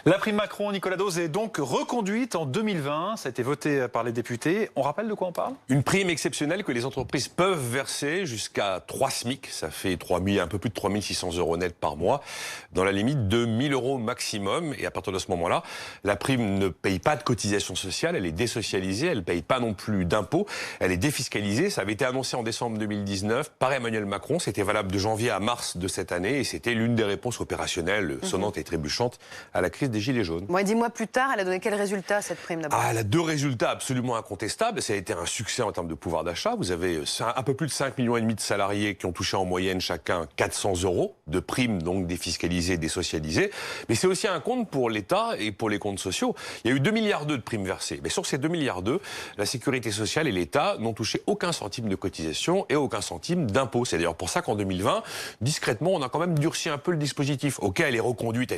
La prime Macron, Nicolas Dose, est donc reconduite en 2020. Ça a été voté par les députés. On rappelle de quoi on parle? Une prime exceptionnelle que les entreprises peuvent verser jusqu'à 3 SMIC. Ça fait un peu plus de 3 600 € net par mois, dans la limite de 1 000 € maximum. Et à partir de ce moment-là, la prime ne paye pas de cotisation sociale, elle est désocialisée, elle ne paye pas non plus d'impôts, elle est défiscalisée. Ça avait été annoncé en décembre 2019 par Emmanuel Macron. C'était valable de janvier à mars de cette année et c'était l'une des réponses opérationnelles sonnantes et trébuchantes à la crise des Gilets jaunes. Moi, 10 mois plus tard, elle a donné quel résultat, cette prime d'abord? Elle a deux résultats absolument incontestables. Ça a été un succès en termes de pouvoir d'achat. Vous avez un peu plus de 5,5 millions de salariés qui ont touché en moyenne chacun 400 € de primes, donc défiscalisées, désocialisées. Mais c'est aussi un compte pour l'État et pour les comptes sociaux. Il y a eu 2,2 milliards de primes versées. Mais sur ces 2,2 milliards, la sécurité sociale et l'État n'ont touché aucun centime de cotisation et aucun centime d'impôt. C'est d'ailleurs pour ça qu'en 2020, discrètement, on a quand même durci un peu le dispositif. Ok, elle est reconduite,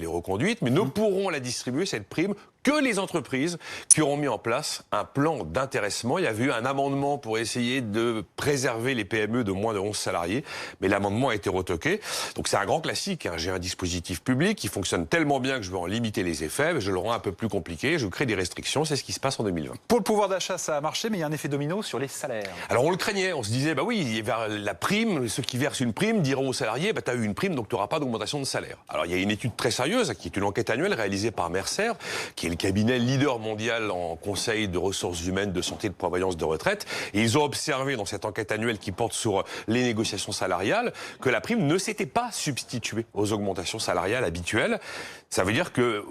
mais ne pourront la distribuer, cette prime, que les entreprises qui auront mis en place un plan d'intéressement. Il y avait eu un amendement pour essayer de préserver les PME de moins de 11 salariés, mais l'amendement a été retoqué. Donc c'est un grand classique, hein. J'ai un dispositif public qui fonctionne tellement bien que je veux en limiter les effets, mais je le rends un peu plus compliqué, je crée des restrictions, c'est ce qui se passe en 2020. Pour le pouvoir d'achat, ça a marché, mais il y a un effet domino sur les salaires. Alors on le craignait, on se disait, bah oui, vers la prime, ceux qui versent une prime diront aux salariés, bah t'as eu une prime, donc tu n'auras pas d'augmentation de salaire. Alors il y a une étude très sérieuse, qui est une enquête annuelle réalisée par Mercer, qui est le cabinet leader mondial en conseil de ressources humaines, de santé, de prévoyance, de retraite. Et ils ont observé dans cette enquête annuelle qui porte sur les négociations salariales que la prime ne s'était pas substituée aux augmentations salariales habituelles. Ça veut dire que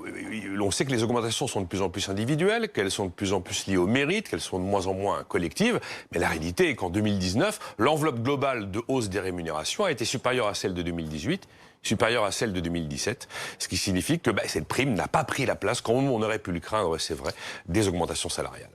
l'on sait que les augmentations sont de plus en plus individuelles, qu'elles sont de plus en plus liées au mérite, qu'elles sont de moins en moins collectives. Mais la réalité est qu'en 2019, l'enveloppe globale de hausse des rémunérations a été supérieure à celle de 2018, supérieure à celle de 2017, ce qui signifie que cette prime n'a pas pris la place, comme on aurait pu le craindre, c'est vrai, des augmentations salariales.